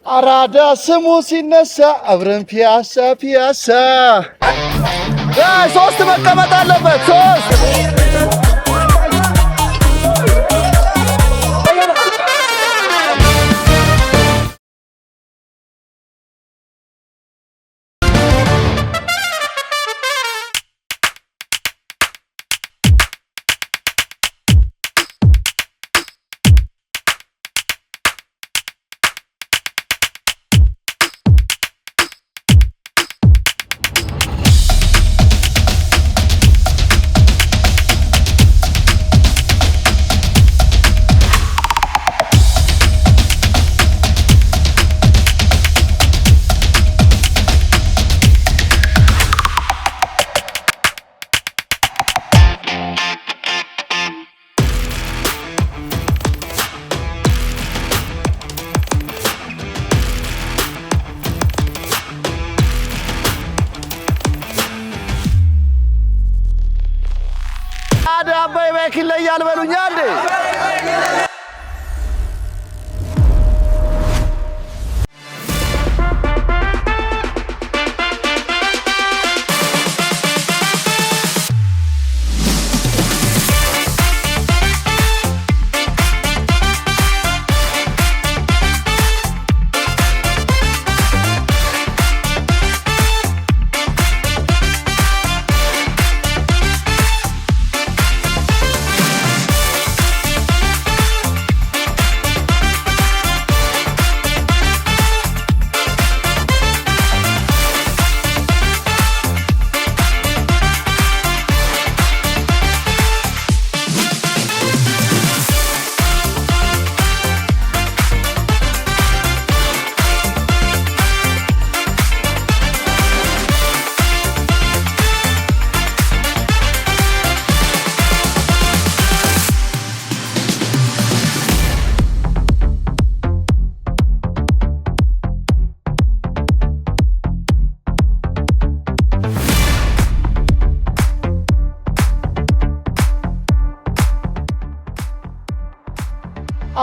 አራዳ ስሙ ሲነሳ አብረን ፒያሳ ፒያሳ ሶስት መቀመጥ አለበት ሶስት አባይ ባይክል ላይ ያልበሉኛ እንዴ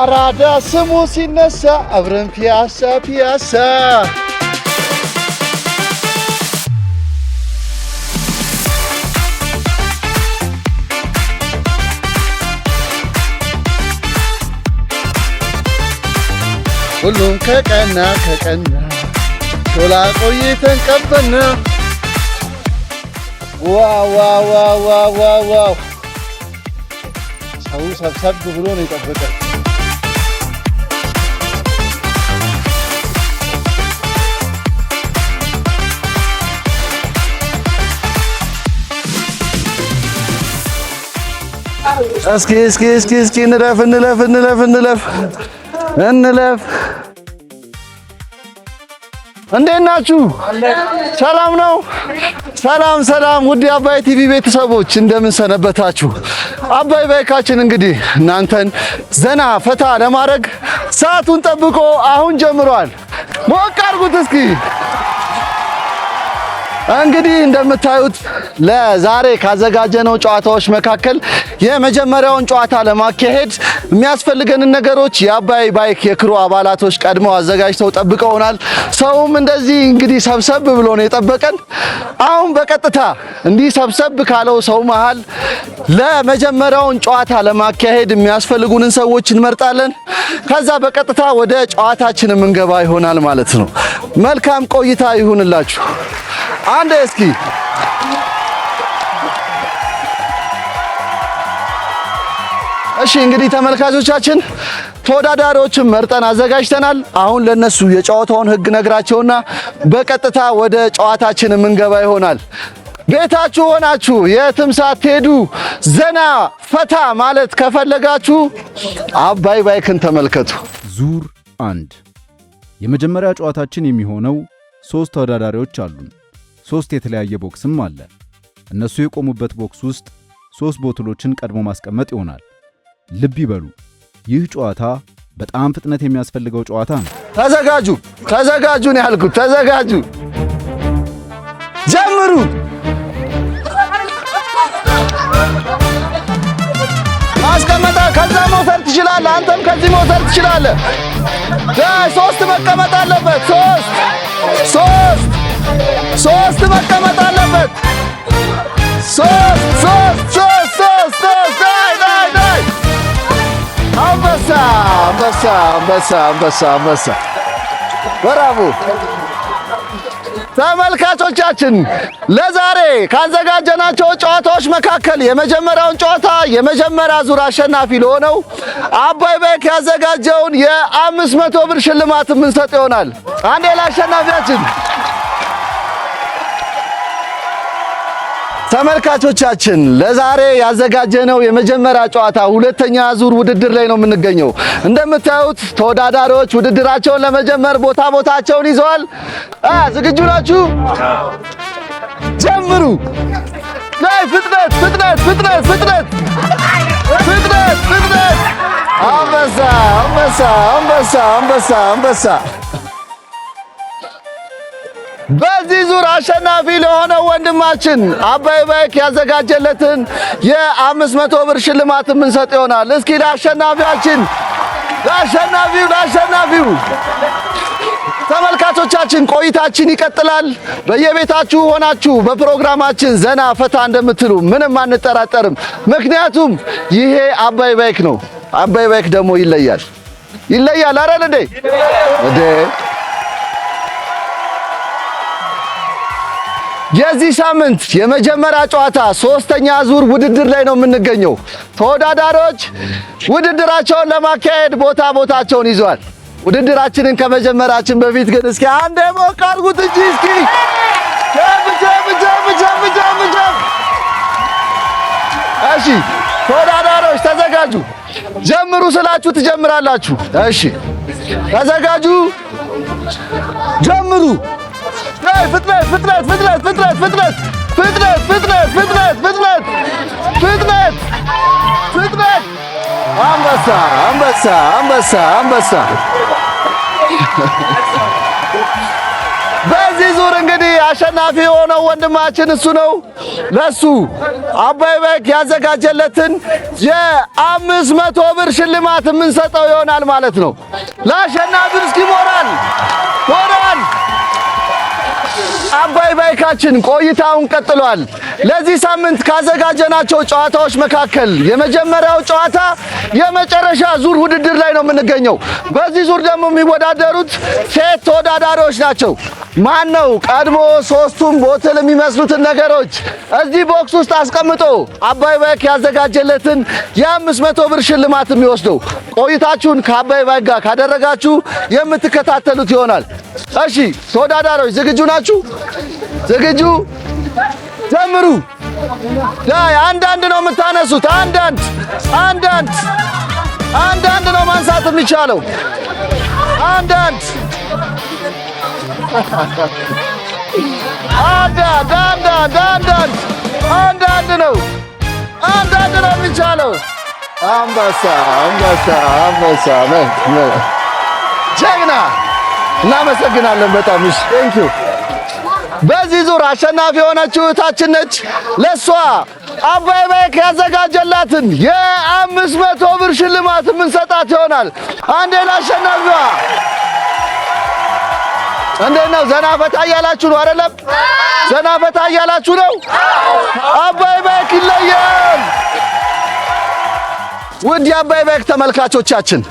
አራዳ ስሙ ሲነሳ አብረን ፒያሳ ፒያሳ ሁሉም ከቀና ሾላ ቆይተን ቀበና ዋው ሰው ሰብሰብ ብሎ ነው የጠበቀው። እስኪ እንለፍ እንዴት ናችሁ? ሰላም ነው? ሰላም ውድ አባይ ቲቪ ቤተሰቦች እንደምን ሰነበታችሁ? አባይ ባይካችን እንግዲህ እናንተን ዘና ፈታ ለማድረግ ሰዓቱን ጠብቆ አሁን ጀምሯል። ሞቅ አድርጉት እስኪ። እንግዲህ እንደምታዩት ለዛሬ ካዘጋጀነው ጨዋታዎች መካከል የመጀመሪያውን ጨዋታ ለማካሄድ የሚያስፈልገንን ነገሮች የአባይ ባይክ የክሩ አባላቶች ቀድመው አዘጋጅተው ጠብቀውናል። ሰውም እንደዚህ እንግዲህ ሰብሰብ ብሎ ነው የጠበቀን። አሁን በቀጥታ እንዲህ ሰብሰብ ካለው ሰው መሃል ለመጀመሪያውን ጨዋታ ለማካሄድ የሚያስፈልጉንን ሰዎች እንመርጣለን። ከዛ በቀጥታ ወደ ጨዋታችን የምንገባ ይሆናል ማለት ነው። መልካም ቆይታ ይሁንላችሁ። አንዴ እስኪ እሺ እንግዲህ ተመልካቾቻችን ተወዳዳሪዎችን መርጠን አዘጋጅተናል። አሁን ለነሱ የጨዋታውን ህግ ነግራቸውና በቀጥታ ወደ ጨዋታችን የምንገባ ይሆናል። ቤታችሁ ሆናችሁ የትም ሳትሄዱ ዘና ፈታ ማለት ከፈለጋችሁ አባይ ባይክን ተመልከቱ። ዙር 1 የመጀመሪያ ጨዋታችን የሚሆነው 3 ተወዳዳሪዎች አሉን። 3 የተለያየ ቦክስም አለ። እነሱ የቆሙበት ቦክስ ውስጥ 3 ቦትሎችን ቀድሞ ማስቀመጥ ይሆናል። ልብ ይበሉ፣ ይህ ጨዋታ በጣም ፍጥነት የሚያስፈልገው ጨዋታ ነው። ተዘጋጁ ነው ያልኩት። ተዘጋጁ፣ ጀምሩ። አስቀመጠ። ከዛ መውሰድ ትችላለህ። አንተም ከዚህ መውሰድ ትችላለህ። ሶስት መቀመጥ አለበት። ሶስት መቀመጥ አለበት። ሶስት ዳይ አንበሳ በራቡ ተመልካቾቻችን ለዛሬ ካዘጋጀናቸው ጨዋታዎች መካከል የመጀመሪያውን ጨዋታ የመጀመሪያ ዙር አሸናፊ ለሆነው አባይ ባይክ ያዘጋጀውን የ500 ብር ሽልማት የምንሰጥ ይሆናል። አንዴ ለአሸናፊያችን ተመልካቾቻችን ለዛሬ ያዘጋጀነው የመጀመሪያ ጨዋታ ሁለተኛ ዙር ውድድር ላይ ነው የምንገኘው። እንደምታዩት ተወዳዳሪዎች ውድድራቸውን ለመጀመር ቦታቸውን ይዘዋል። ዝግጁ ናችሁ? ጀምሩ። ላይ ፍጥነት! አንበሳ በዚህ ዙር አሸናፊ ለሆነው ወንድማችን አባይ ባይክ ያዘጋጀለትን የ500 ብር ሽልማት የምንሰጥ ይሆናል። እስኪ ለአሸናፊው ተመልካቾቻችን ቆይታችን ይቀጥላል። በየቤታችሁ ሆናችሁ በፕሮግራማችን ዘና ፈታ እንደምትሉ ምንም አንጠራጠርም። ምክንያቱም ይሄ አባይ ባይክ ነው። አባይ ባይክ ደግሞ ይለያል አይደል እንዴ? የዚህ ሳምንት የመጀመሪያ ጨዋታ ሶስተኛ ዙር ውድድር ላይ ነው የምንገኘው። ተወዳዳሪዎች ውድድራቸውን ለማካሄድ ቦታቸውን ይዘዋል። ውድድራችንን ከመጀመራችን በፊት ግን እስኪ አንዴ ሞቅ አድርጉት እንጂ እስኪ እሺ ተወዳዳሪዎች ተዘጋጁ። ጀምሩ ስላችሁ ትጀምራላችሁ። እሺ ተዘጋጁ፣ ጀምሩ። ፍጥነት! አንበሳ በዚህ ዙር እንግዲህ አሸናፊ የሆነው ወንድማችን እሱ ነው። ለሱ አባይ ባይክ ያዘጋጀለትን የ500 ብር ሽልማት የምንሰጠው ይሆናል ማለት ነው። ለአሸናፊው እስኪ ሞራል አባይ ባይካችን ቆይታውን ቀጥሏል። ለዚህ ሳምንት ካዘጋጀናቸው ጨዋታዎች መካከል የመጀመሪያው ጨዋታ የመጨረሻ ዙር ውድድር ላይ ነው የምንገኘው። በዚህ ዙር ደግሞ የሚወዳደሩት ሴት ተወዳዳሪዎች ናቸው። ማን ነው ቀድሞ ሶስቱም ቦትል የሚመስሉትን ነገሮች እዚህ ቦክስ ውስጥ አስቀምጦ አባይ ባይክ ያዘጋጀለትን የ500 ብር ሽልማት የሚወስደው? ቆይታችሁን ከአባይ ባይክ ጋር ካደረጋችሁ የምትከታተሉት ይሆናል። እሺ ተወዳዳሪዎች ዝግጁ ናችሁ? ዝግጁ? ጀምሩ። አንዳንድ ነው የምታነሱት። አንዳንድ ነው ማንሳት የሚቻለው። አንዳንድ ነው የሚቻለው። አንበሳ ጀግና! እናመሰግናለን በጣም እሺ፣ ቴንክ ዩ። በዚህ ዙር አሸናፊ የሆነችው እህታችን ነች። ለሷ አባይ ባይክ ያዘጋጀላትን የ500 ብር ሽልማት የምንሰጣት ይሆናል። አንዴ ለአሸናፊዋ እንዴት ነው? ዘና ፈታ እያላችሁ ነው አይደለም? ዘና ፈታ እያላችሁ ነው። አባይ ባይክ ይለያል። ውድ የአባይ ባይክ ተመልካቾቻችን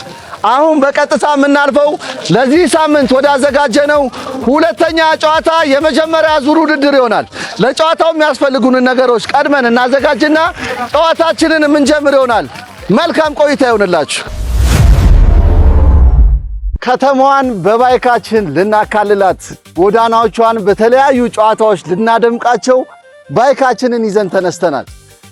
አሁን በቀጥታ የምናልፈው ለዚህ ሳምንት ወዳዘጋጀነው ሁለተኛ ጨዋታ የመጀመሪያ ዙር ውድድር ይሆናል። ለጨዋታው የሚያስፈልጉንን ነገሮች ቀድመን እናዘጋጅና ጨዋታችንን የምንጀምር ይሆናል። መልካም ቆይታ ይሆንላችሁ። ከተማዋን በባይካችን ልናካልላት፣ ጎዳናዎቿን በተለያዩ ጨዋታዎች ልናደምቃቸው ባይካችንን ይዘን ተነስተናል።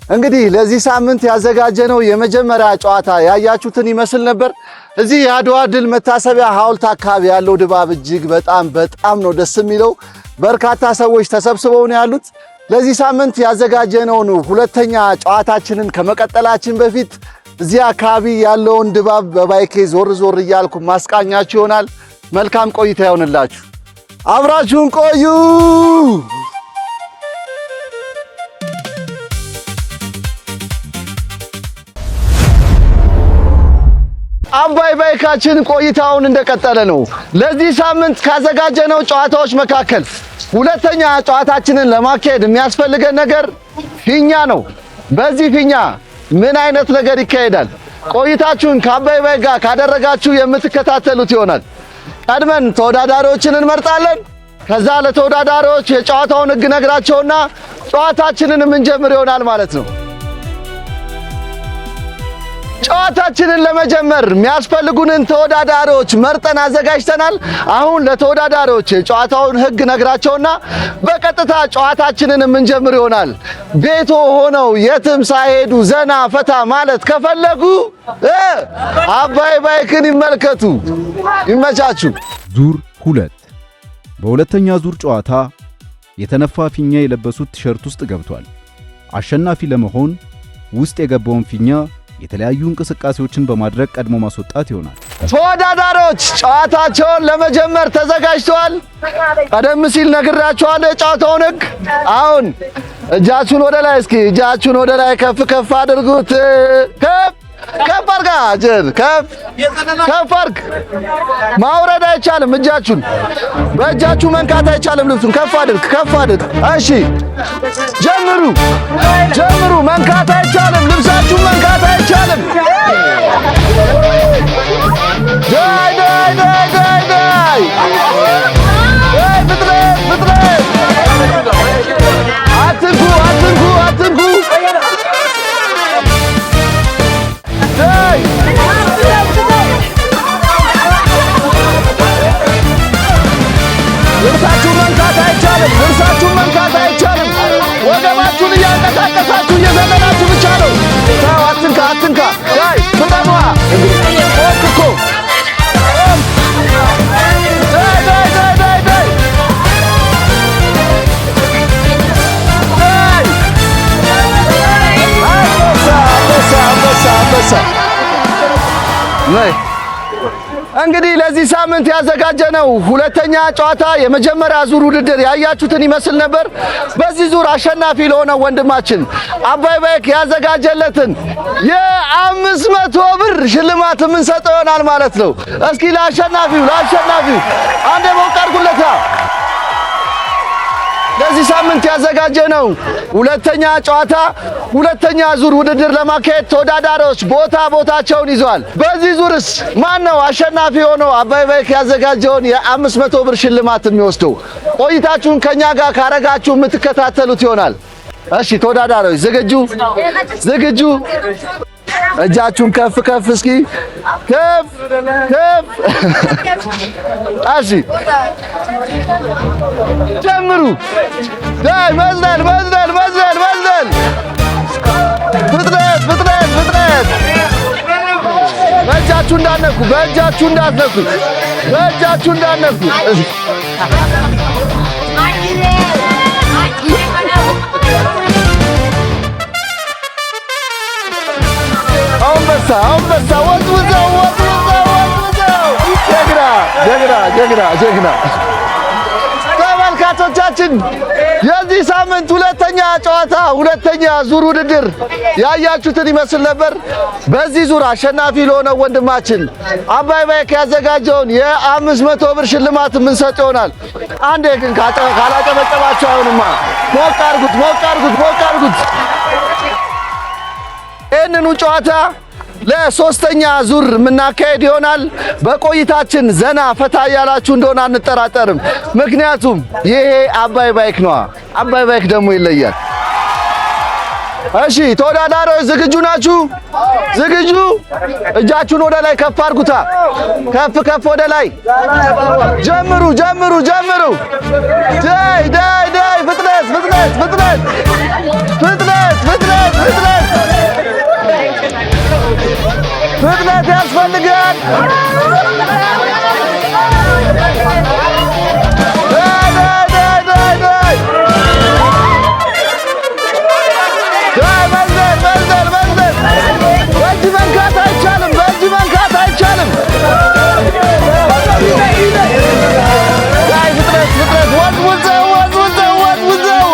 እንግዲህ ለዚህ ሳምንት ያዘጋጀነው የመጀመሪያ ጨዋታ ያያችሁትን ይመስል ነበር። እዚህ የአድዋ ድል መታሰቢያ ሐውልት አካባቢ ያለው ድባብ እጅግ በጣም ነው ደስ የሚለው። በርካታ ሰዎች ተሰብስበው ነው ያሉት። ለዚህ ሳምንት ያዘጋጀነውን ሁለተኛ ጨዋታችንን ከመቀጠላችን በፊት እዚህ አካባቢ ያለውን ድባብ በባይኬ ዞር እያልኩ ማስቃኛችሁ ይሆናል። መልካም ቆይታ ይሆንላችሁ። አብራችሁን ቆዩ። ታሪካችን ቆይታውን እንደቀጠለ ነው። ለዚህ ሳምንት ካዘጋጀነው ጨዋታዎች መካከል ሁለተኛ ጨዋታችንን ለማካሄድ የሚያስፈልገን ነገር ፊኛ ነው። በዚህ ፊኛ ምን አይነት ነገር ይካሄዳል? ቆይታችሁን ከአባይ ባይክ ጋር ካደረጋችሁ የምትከታተሉት ይሆናል። ቀድመን ተወዳዳሪዎችን እንመርጣለን። ከዛ ለተወዳዳሪዎች የጨዋታውን ሕግ ነግራቸውና ጨዋታችንን የምንጀምር ይሆናል ማለት ነው። ጨዋታችንን ለመጀመር የሚያስፈልጉንን ተወዳዳሪዎች መርጠን አዘጋጅተናል። አሁን ለተወዳዳሪዎች የጨዋታውን ሕግ ነግራቸውና በቀጥታ ጨዋታችንን የምንጀምር ይሆናል። ቤቶ ሆነው የትም ሳይሄዱ ዘና ፈታ ማለት ከፈለጉ አባይ ባይክን ይመልከቱ። ይመቻችሁ። ዙር 2 በሁለተኛ ዙር ጨዋታ የተነፋ ፊኛ የለበሱት ቲሸርት ውስጥ ገብቷል። አሸናፊ ለመሆን ውስጥ የገባውን ፊኛ የተለያዩ እንቅስቃሴዎችን በማድረግ ቀድሞ ማስወጣት ይሆናል። ተወዳዳሪዎች ጨዋታቸውን ለመጀመር ተዘጋጅተዋል። ቀደም ሲል ነግራቸዋለሁ የጨዋታውን ሕግ። አሁን እጃችሁን ወደ ላይ፣ እስኪ እጃችሁን ወደ ላይ ከፍ ከፍ አድርጉት። ከፍ አድርጋ እጅን ከፍ አድርግ። ማውረድ አይቻልም። እጃችሁን በእጃችሁ መንካት አይቻልም። ልብሱን ከፍ አድርግ። እሺ ጀምሩ። መንካት አይቻልም። ልብሳችሁን መንካት አይቻልም። ዳይ ፍጥነት አትንኩ። ልብሳችሁን መንካት አይቻልም። ወገባችሁን እያንቀሳቀሳችሁ እየዘለላችሁ ብቻ ነው። ተው፣ አትንካ። ዳይ ፍጠኗ። እኮ አንበሳ። እንግዲህ ለዚህ ሳምንት ያዘጋጀነው ሁለተኛ ጨዋታ የመጀመሪያ ዙር ውድድር ያያችሁትን ይመስል ነበር። በዚህ ዙር አሸናፊ ለሆነ ወንድማችን አባይ ባይክ ያዘጋጀለትን የ500 ብር ሽልማት የምንሰጠው ይሆናል ማለት ነው። እስኪ ለአሸናፊው አንዴ ሞቅ አድርጉለታ። ለዚህ ሳምንት ያዘጋጀነው ሁለተኛ ጨዋታ ሁለተኛ ዙር ውድድር ለማካሄድ ተወዳዳሪዎች ቦታቸውን ይዘዋል። በዚህ ዙርስ ማን ነው አሸናፊ ሆኖ አባይ ባይክ ያዘጋጀውን የ500 ብር ሽልማት የሚወስደው? ቆይታችሁን ከኛ ጋር ካረጋችሁ የምትከታተሉት ይሆናል። እሺ ተወዳዳሪዎች ዝግጁ? እጃችሁን ከፍ እስኪ ከፍ። እሺ ጀምሩ። ዳይ መዝለል። ፍጥነት። በእጃችሁ እንዳትነኩ። አንበሳ ወዝውዘው። ጀግና ተመልካቾቻችን፣ የዚህ ሳምንት ሁለተኛ ጨዋታ ሁለተኛ ዙር ውድድር ያያችሁትን ይመስል ነበር። በዚህ ዙር አሸናፊ ለሆነው ወንድማችን አባይ ባይክ ያዘጋጀውን የ500 ብር ሽልማት የምንሰጥ ይሆናል። አንዴ ግን ካላጨበጨባችሁ አይሆንማ። ሞቅ አድርጉት። ይህንኑ ጨዋታ ለሶስተኛ ዙር የምናካሄድ ይሆናል። በቆይታችን ዘና ፈታ ያላችሁ እንደሆነ አንጠራጠርም። ምክንያቱም ይሄ አባይ ባይክ ነው። አባይ ባይክ ደግሞ ይለያል። እሺ ተወዳዳሪዎች ዝግጁ ናችሁ? እጃችሁን ወደ ላይ ከፍ አድርጉታ። ከፍ ወደ ላይ ጀምሩ። ዳይ ፍጥነት ያስፈልጋል። በእጅ መንካት አይቻልም። ፍጥነት ወዝውዘው ነው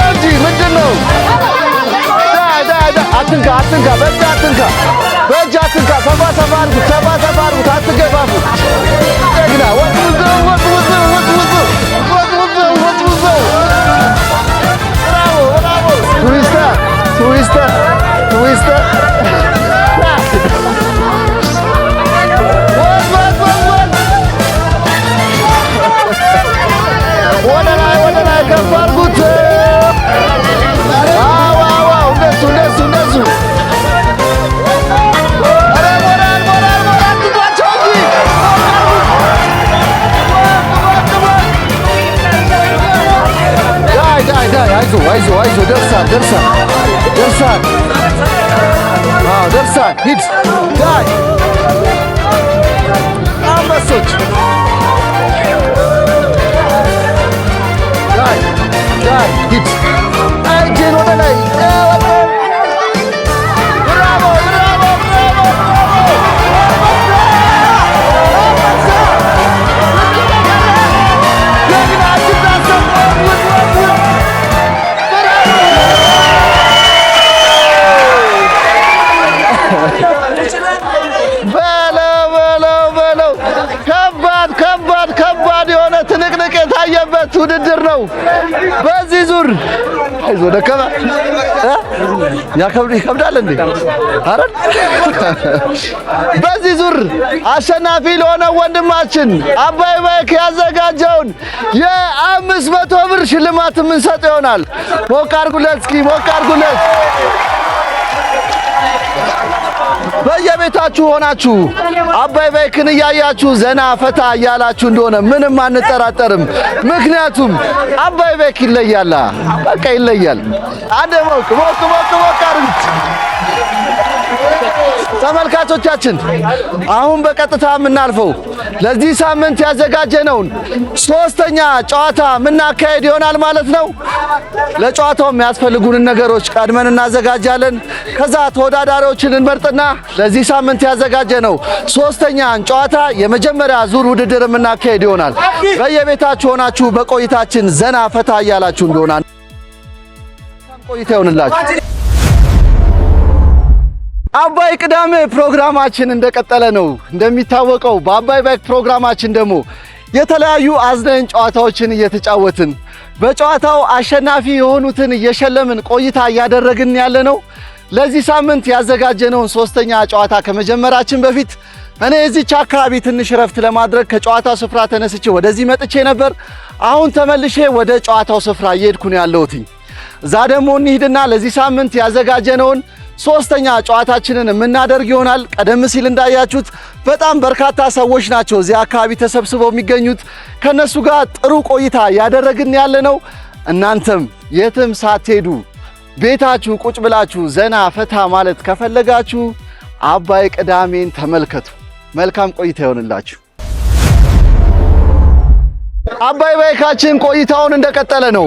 እንጂ ምንድን ነው? አትንካ፣ በእጅ አትንካ። ሰፋ አድርጉት። ደርሳል። ደርሳል። ሂድ ዳይ አንበሶች ዳይ ሂድ እጅን ወደ ላይ ከባድ የሆነ ትንቅንቅ የታየበት ውድድር ነው። በዚህ ዙር አይዞ ደከመ ይከብዳል እንዴ? አረ በዚህ ዙር አሸናፊ ለሆነ ወንድማችን አባይ ባይክ ያዘጋጀውን የ500 ብር ሽልማት የምንሰጥ ይሆናል። ሞቅ አድርጉለት እስኪ ሞቅ አድርጉለት። በየቤታችሁ ሆናችሁ አባይ ባይክን እያያችሁ ዘና ፈታ እያላችሁ እንደሆነ ምንም አንጠራጠርም። ምክንያቱም አባይ ባይክ ይለያል፣ በቃ ይለያል። አንዴ ሞቅ አድርጉት። ተመልካቾቻችን አሁን በቀጥታ የምናልፈው ለዚህ ሳምንት ያዘጋጀነውን ሶስተኛ ጨዋታ የምናካሄድ ይሆናል ማለት ነው። ለጨዋታው የሚያስፈልጉንን ነገሮች ቀድመን እናዘጋጃለን። ከዛ ተወዳዳሪዎችን እንመርጥና ለዚህ ሳምንት ያዘጋጀነው ሶስተኛን ጨዋታ የመጀመሪያ ዙር ውድድር የምናካሄድ ይሆናል። በየቤታችሁ ሆናችሁ በቆይታችን ዘና ፈታ እያላችሁ እንደሆነ ቆይታ ይሆንላችሁ። አባይ ቅዳሜ ፕሮግራማችን እንደቀጠለ ነው። እንደሚታወቀው በአባይ ባይክ ፕሮግራማችን ደግሞ የተለያዩ አዝናኝ ጨዋታዎችን እየተጫወትን በጨዋታው አሸናፊ የሆኑትን እየሸለምን ቆይታ እያደረግን ያለ ነው። ለዚህ ሳምንት ያዘጋጀነውን ሶስተኛ ጨዋታ ከመጀመራችን በፊት እኔ እዚች አካባቢ ትንሽ ረፍት ለማድረግ ከጨዋታው ስፍራ ተነስቼ ወደዚህ መጥቼ ነበር። አሁን ተመልሼ ወደ ጨዋታው ስፍራ እየሄድኩ ነው ያለሁት። እዛ ደግሞ እንሂድና ለዚህ ሳምንት ያዘጋጀነውን ሶስተኛ ጨዋታችንን የምናደርግ ይሆናል። ቀደም ሲል እንዳያችሁት በጣም በርካታ ሰዎች ናቸው እዚህ አካባቢ ተሰብስበው የሚገኙት። ከነሱ ጋር ጥሩ ቆይታ ያደረግን ያለ ነው። እናንተም የትም ሳትሄዱ ቤታችሁ ቁጭ ብላችሁ ዘና ፈታ ማለት ከፈለጋችሁ አባይ ቅዳሜን ተመልከቱ። መልካም ቆይታ ይሆንላችሁ። አባይ ባይካችን ቆይታውን እንደቀጠለ ነው።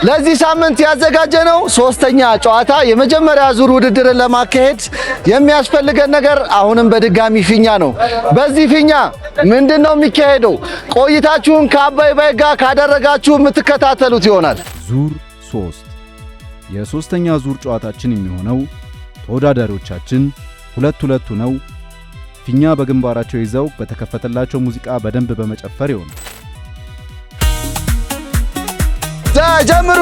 ለዚህ ሳምንት ያዘጋጀነው ሶስተኛ ጨዋታ የመጀመሪያ ዙር ውድድርን ለማካሄድ የሚያስፈልገን ነገር አሁንም በድጋሚ ፊኛ ነው። በዚህ ፊኛ ምንድነው የሚካሄደው? ቆይታችሁን ከአባይ ባይክ ጋር ካደረጋችሁ የምትከታተሉት ይሆናል። ዙር 3 የሶስተኛ ዙር ጨዋታችን የሚሆነው ተወዳዳሪዎቻችን ሁለት ነው ፊኛ በግንባራቸው ይዘው በተከፈተላቸው ሙዚቃ በደንብ በመጨፈር ይሆናል። ጀምሩ።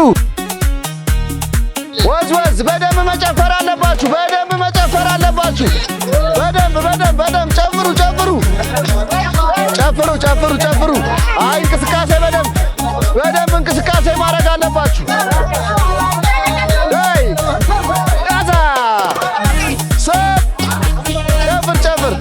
ወዝ በደንብ መጨፈር አለባችሁ። ጨፍሩ። አይ እንቅስቃሴ በደንብ እንቅስቃሴ ማድረግ አለባችሁ። አይ ያዛ ጨፍር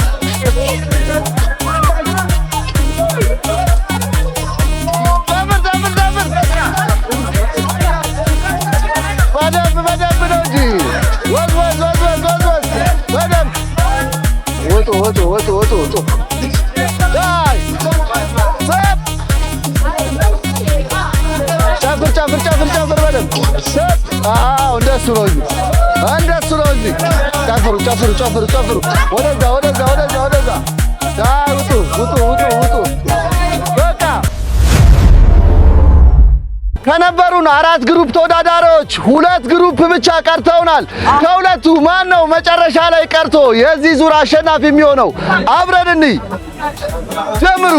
ወጡ ዳይ ጨፍር በደንብ እንደሱ ነው እንጂ ጨፍሩ ወደዛ ዳይ ውጡ በቃ ከነበሩን 4 ግሩፕ ተወዳዳሪዎች 2 ግሩፕ ብቻ ቀርተውናል። ከሁለቱ ማን ነው መጨረሻ ላይ ቀርቶ የዚህ ዙር አሸናፊ የሚሆነው? አብረን እንይ። ጀምሩ።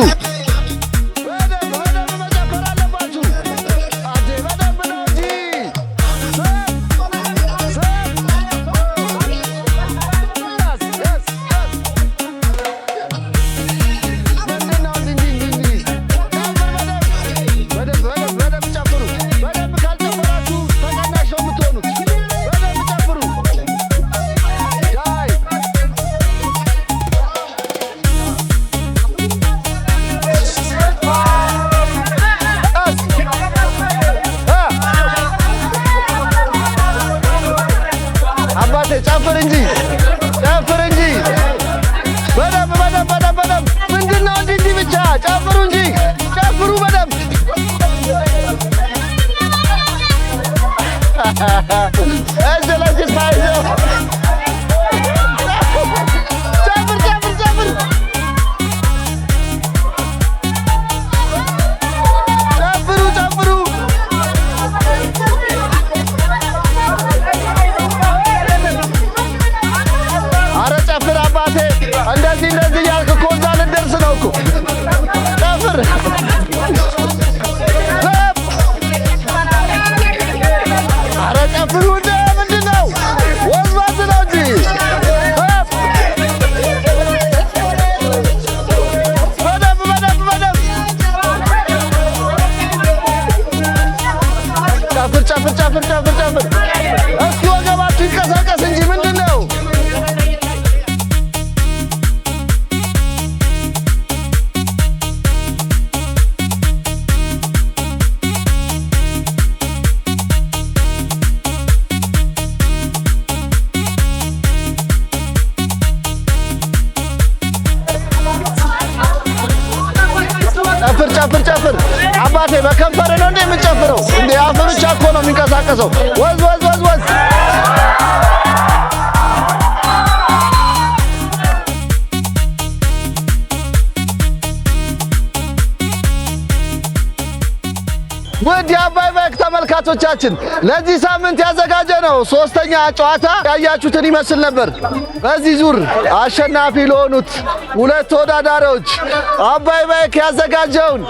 ጨፍር ኧረ ጨፍሩ እንደ ምንድነው ወዝዋዝ ነው እንጂ ጨፍር እስኪ ወገባችሁ ይንቀሳቀስ እንጂ ምንድነው? ጨፍር አባቴ በከንፈር ነው እንዴ የምንጨፍረው? እንዴ አፍ ብቻ እኮ ነው የሚንቀሳቀሰው። ወዝ ውድ የአባይ ባይክ ተመልካቾቻችን ለዚህ ሳምንት ያዘጋጀነው ሶስተኛ ጨዋታ ያያችሁትን ይመስል ነበር። በዚህ ዙር አሸናፊ ለሆኑት ሁለት ተወዳዳሪዎች አባይ ባይክ ያዘጋጀውን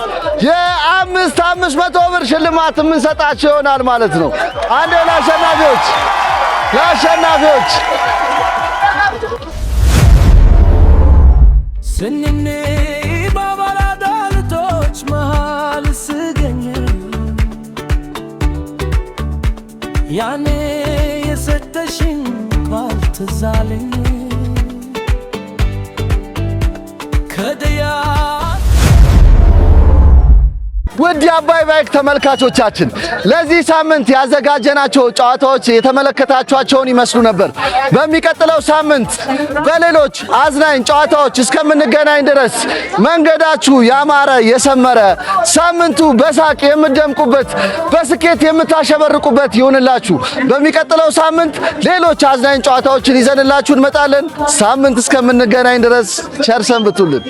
የ500 ብር ሽልማት የምንሰጣቸው ይሆናል ማለት ነው። አንዴ ለአሸናፊዎች ስንኔ ባባላዳልቶች መሃል ስገኝ ያኔ የሰጠሽኝ ቃል ትዝ አለኝ ከደያ ውድ የአባይ ባይክ ተመልካቾቻችን ለዚህ ሳምንት ያዘጋጀናቸው ጨዋታዎች የተመለከታችኋቸውን ይመስሉ ነበር። በሚቀጥለው ሳምንት በሌሎች አዝናኝ ጨዋታዎች እስከምንገናኝ ድረስ መንገዳችሁ ያማረ የሰመረ፣ ሳምንቱ በሳቅ የምትደምቁበት፣ በስኬት የምታሸበርቁበት ይሁንላችሁ። በሚቀጥለው ሳምንት ሌሎች አዝናኝ ጨዋታዎችን ይዘንላችሁ እንመጣለን። ሳምንት እስከምንገናኝ ድረስ ቸር ሰንብቱልን።